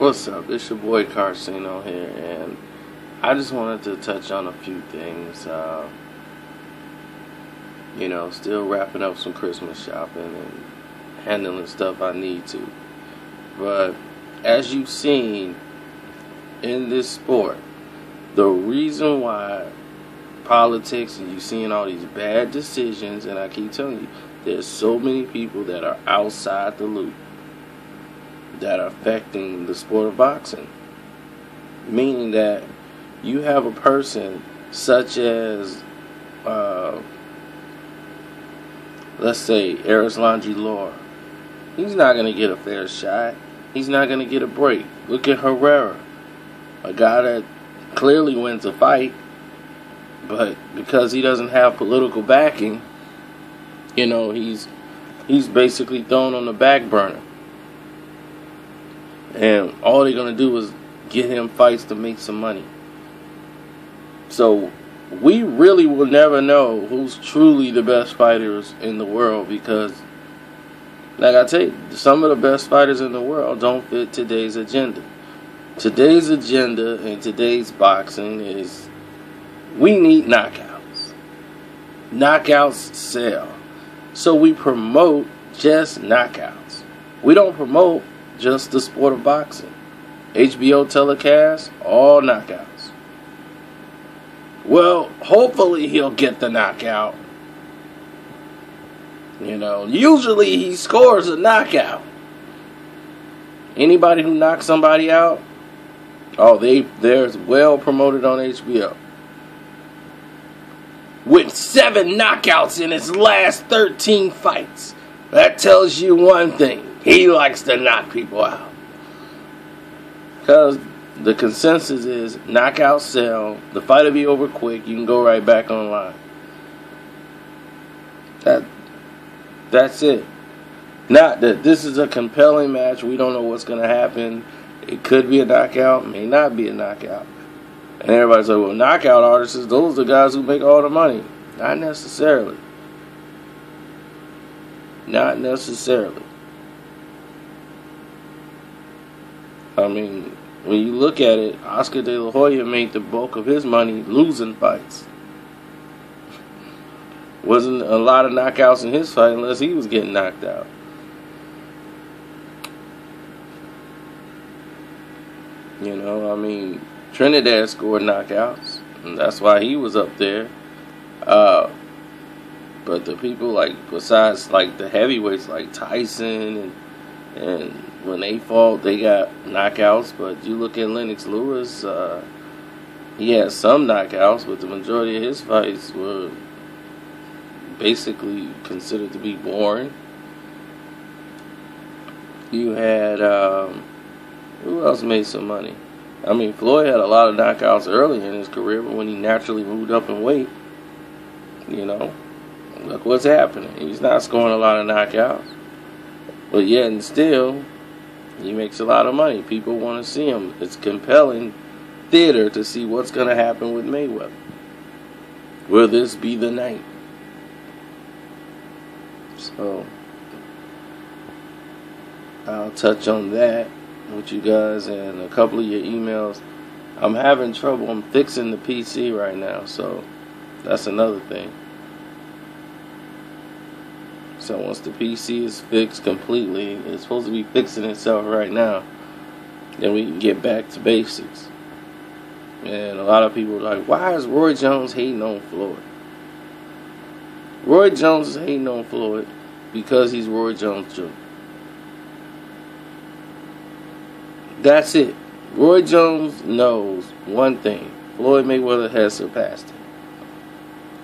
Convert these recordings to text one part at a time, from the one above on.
What's up? It's your boy Carcino here, and I just wanted to touch on a few things. Still wrapping up some Christmas shopping and handling stuff I need to. But as you've seen in this sport, the reason why politics and you're seeing all these bad decisions, and I keep telling you, there's so many people that are outside the loop that are affecting the sport of boxing. Meaning that you have a person such as, let's say, Erislandy Lara. He's not going to get a fair shot. He's not going to get a break. Look at Herrera, a guy that clearly wins a fight, but because he doesn't have political backing, he's basically thrown on the back burner. And all they're going to do is get him fights to make some money. So we really will never know who's truly the best fighters in the world because, like I tell you, some of the best fighters in the world don't fit today's agenda. Today's agenda in today's boxing is we need knockouts. Knockouts sell. So we promote just knockouts. We don't promote just the sport of boxing. HBO telecast, all knockouts. Well, hopefully he'll get the knockout. Usually he scores a knockout. Anybody who knocks somebody out, they're well promoted on HBO. With 7 knockouts in his last 13 fights. That tells you one thing. He likes to knock people out. Because the consensus is knockouts sell. The fight will be over quick. You can go right back online. That's it. Not that this is a compelling match. We don't know what's going to happen. It could be a knockout. May not be a knockout. And everybody's like, well, knockout artists, those are the guys who make all the money. Not necessarily. Not necessarily. I mean, when you look at it, Oscar De La Hoya made the bulk of his money losing fights. Wasn't a lot of knockouts in his fight unless he was getting knocked out. Trinidad scored knockouts, and that's why he was up there. But the people besides the heavyweights like Tyson and when they fought, they got knockouts. But you look at Lennox Lewis, he had some knockouts, but the majority of his fights were basically considered to be boring. You had, who else made some money? Floyd had a lot of knockouts early in his career, but when he naturally moved up in weight, look what's happening. He's not scoring a lot of knockouts. But yet and still, he makes a lot of money. People want to see him. It's compelling theater to see what's going to happen with Mayweather. Will this be the night? So, I'll touch on that with you guys and a couple of your emails. I'm having trouble. I'm fixing the PC right now, so that's another thing. So once the PC is fixed completely, it's supposed to be fixing itself right now, then we can get back to basics. And a lot of people are like, why is Roy Jones hating on Floyd? Roy Jones is hating on Floyd because he's Roy Jones Jr. That's it. Roy Jones knows one thing. Floyd Mayweather has surpassed him.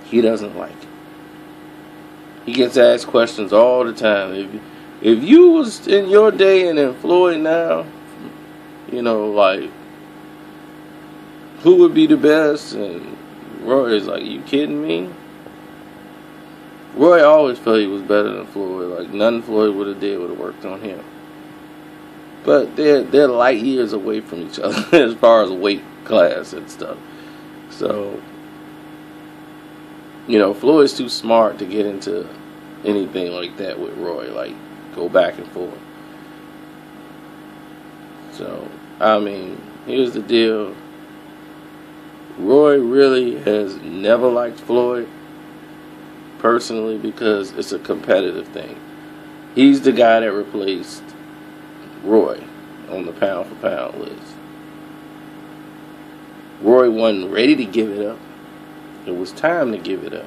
He doesn't like it. He gets asked questions all the time. If you was in your day and in Floyd now, who would be the best? And Roy is like, you kidding me? Roy always felt he was better than Floyd. Nothing Floyd would have did would have worked on him. But they're light years away from each other as far as weight class and stuff. So, Floyd's too smart to get into anything like that with Roy. Go back and forth. So, I mean, here's the deal. Roy really has never liked Floyd, personally, because it's a competitive thing. He's the guy that replaced Roy on the pound for pound list. Roy wasn't ready to give it up. It was time to give it up.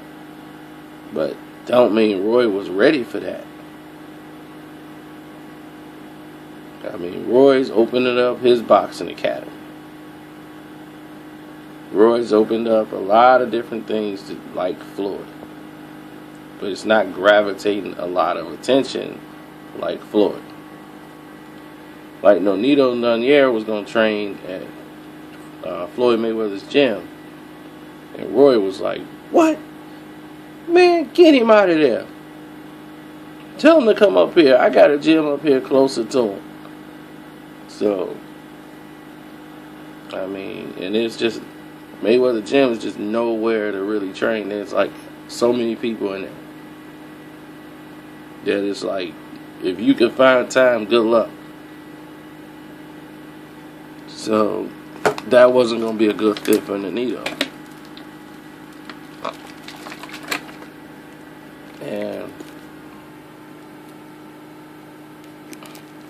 But don't mean Roy was ready for that. I mean, Roy's opening up his boxing academy. Roy's opened up a lot of different things to like Floyd. But it's not gravitating a lot of attention like Floyd. Like Nonito Nunez was going to train at Floyd Mayweather's gym. And Roy was like, what? Man, get him out of there. Tell him to come up here. I got a gym up here closer to him. So, I mean, and it's just, Mayweather gym is just nowhere to really train. There's like so many people in there that it's like, if you can find time, good luck. So, that wasn't going to be a good fit for Nonito. And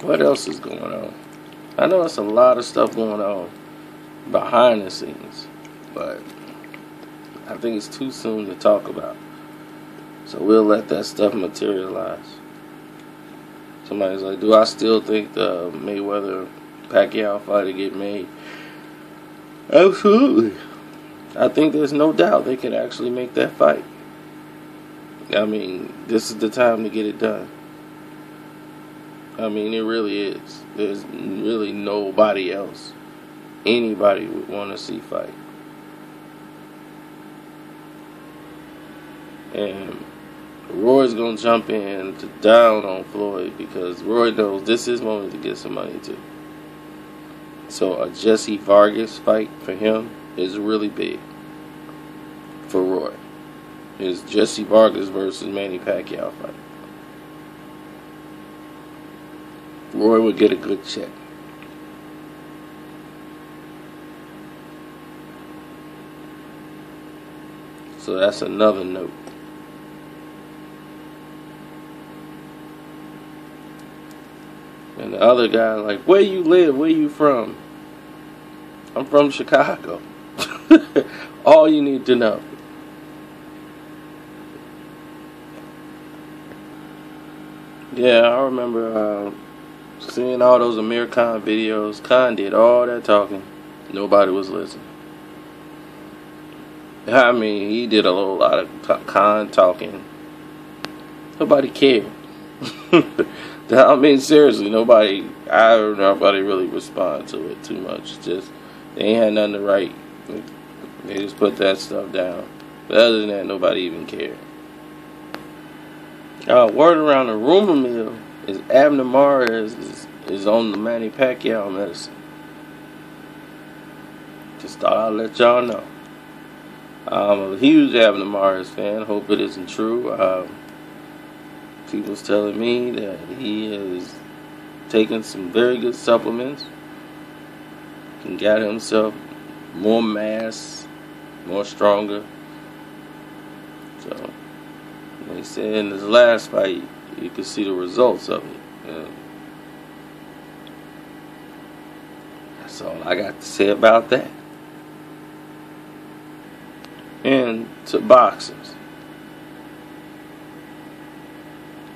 what else is going on? I know it's a lot of stuff going on behind the scenes, but I think it's too soon to talk about. So we'll let that stuff materialize. Somebody's like, do I still think the Mayweather-Pacquiao fight will get made? Absolutely. I think there's no doubt they can actually make that fight. I mean, this is the time to get it done. I mean, it really is. There's really nobody else anybody would want to see fight. And Roy's going to jump in to down on Floyd because Roy knows this is his moment to get some money too. So a Jesse Vargas fight for him is really big for Roy. It's Jesse Vargas versus Manny Pacquiao fight. Roy would get a good check. So that's another note. And the other guy, like, where you live? Where you from? I'm from Chicago. All you need to know. Yeah, I remember seeing all those Amir Khan videos. Khan did all that talking. Nobody was listening. I mean, he did a lot of Khan talking. Nobody cared. I mean, seriously, nobody really responded to it too much. Just, they ain't had nothing to write. They just put that stuff down. But other than that, nobody even cared. Word around the rumor mill is Abner Mares is on the Manny Pacquiao medicine. Just thought I'd let y'all know. I'm a huge Abner Mares fan. Hope it isn't true. People's telling me that he is taking some very good supplements and got himself more mass, more stronger. So, they said in his last fight, you could see the results of it. That's all I got to say about that. And to boxers,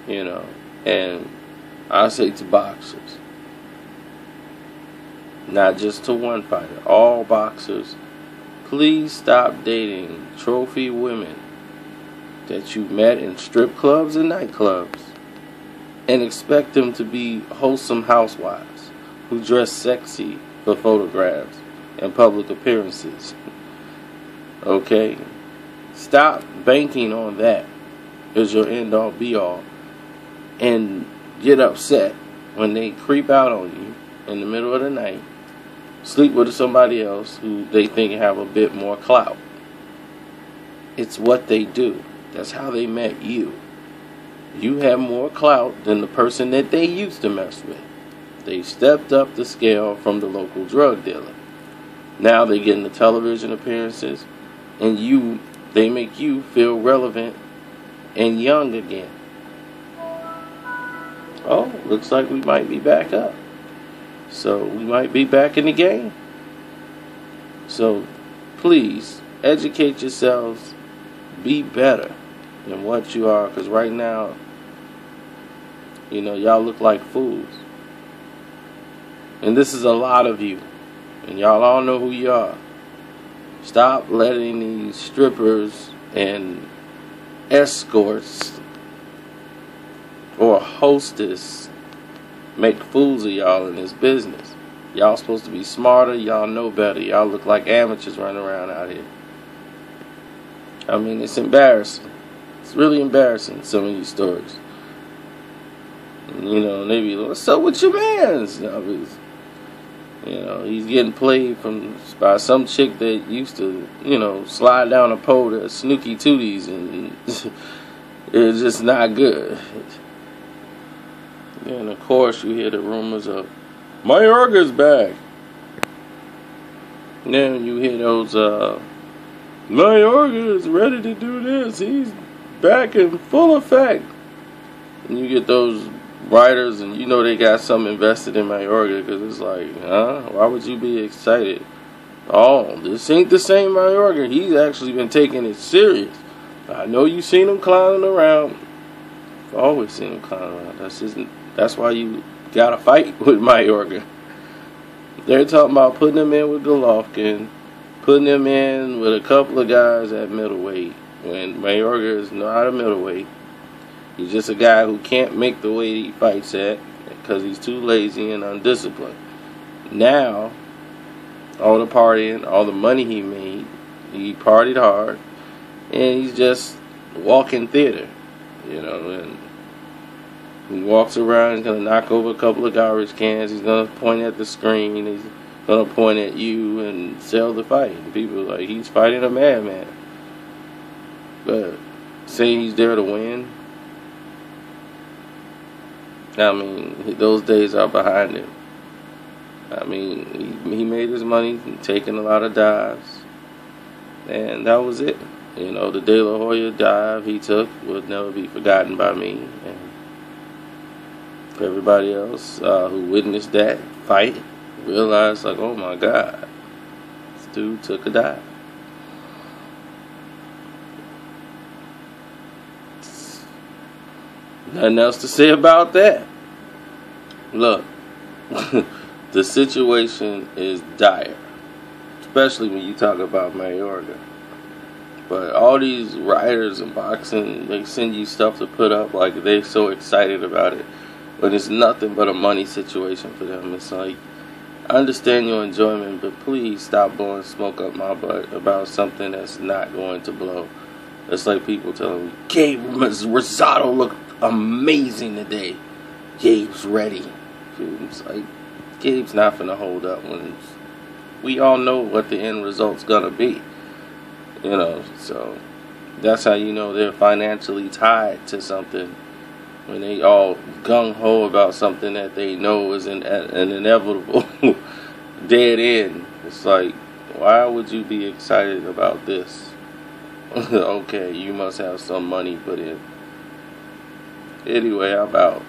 you know, and I say to boxers, not just to one fighter, all boxers, please stop dating trophy women that you met in strip clubs and nightclubs and expect them to be wholesome housewives who dress sexy for photographs and public appearances. Okay? Stop banking on that as your end-all be-all and get upset when they creep out on you in the middle of the night, sleep with somebody else who they think have a bit more clout. It's what they do. That's how they met you. You have more clout than the person that they used to mess with. They stepped up the scale from the local drug dealer. Now they're getting the television appearances, and they make you feel relevant and young again. Oh, looks like we might be back up. So we might be back in the game. So please educate yourselves. Be better than what you are. Because right now, y'all look like fools. And this is a lot of you. And y'all all know who you are. Stop letting these strippers and escorts or hostess make fools of y'all in this business. Y'all supposed to be smarter. Y'all know better. Y'all look like amateurs running around out here. I mean, it's embarrassing. It's really embarrassing, some of these stories. And they be like, what's up with your mans? He's getting played by some chick that used to, slide down a pole to Snooky Tooties, and it's just not good. And of course, you hear the rumors of Mayorga's back. And then you hear those Mayorga is ready to do this. He's back in full effect. And you get those writers, and they got something invested in Mayorga, because it's like, why would you be excited? Oh, this ain't the same Mayorga. He's actually been taking it serious. I know you seen him clowning around. I've always seen him clowning around. That's why you gotta fight with Mayorga. They're talking about putting him in with Golovkin, putting him in with a couple of guys at middleweight, when Mayorga is not a middleweight. He's just a guy who can't make the weight he fights at because he's too lazy and undisciplined. Now, all the partying, all the money he made, he partied hard, and he's just walking theater, and he walks around, he's going to knock over a couple of garbage cans, he's going to point at the screen, he's going to point at you and sell the fight. And people are like, he's fighting a madman. But saying he's there to win, I mean, those days are behind him. I mean, he made his money taking a lot of dives, and that was it. The De La Hoya dive he took would never be forgotten by me, and for everybody else who witnessed that fight realized, like, oh my God, this dude took a dive. Nothing else to say about that. Look, the situation is dire, especially when you talk about Mayorga. But all these writers in boxing, they send you stuff to put up like they're so excited about it, but it's nothing but a money situation for them. It's like, I understand your enjoyment, but please stop blowing smoke up my butt about something that's not going to blow. It's like people telling me, Gabe Rosado looked amazing today. Gabe's ready. It's like, Gabe's not finna hold up when we all know what the end result's gonna be. So that's how they're financially tied to something, when they all gung-ho about something that they know is an inevitable dead end. It's like, why would you be excited about this? Okay, you must have some money put in. Anyway, I'm out.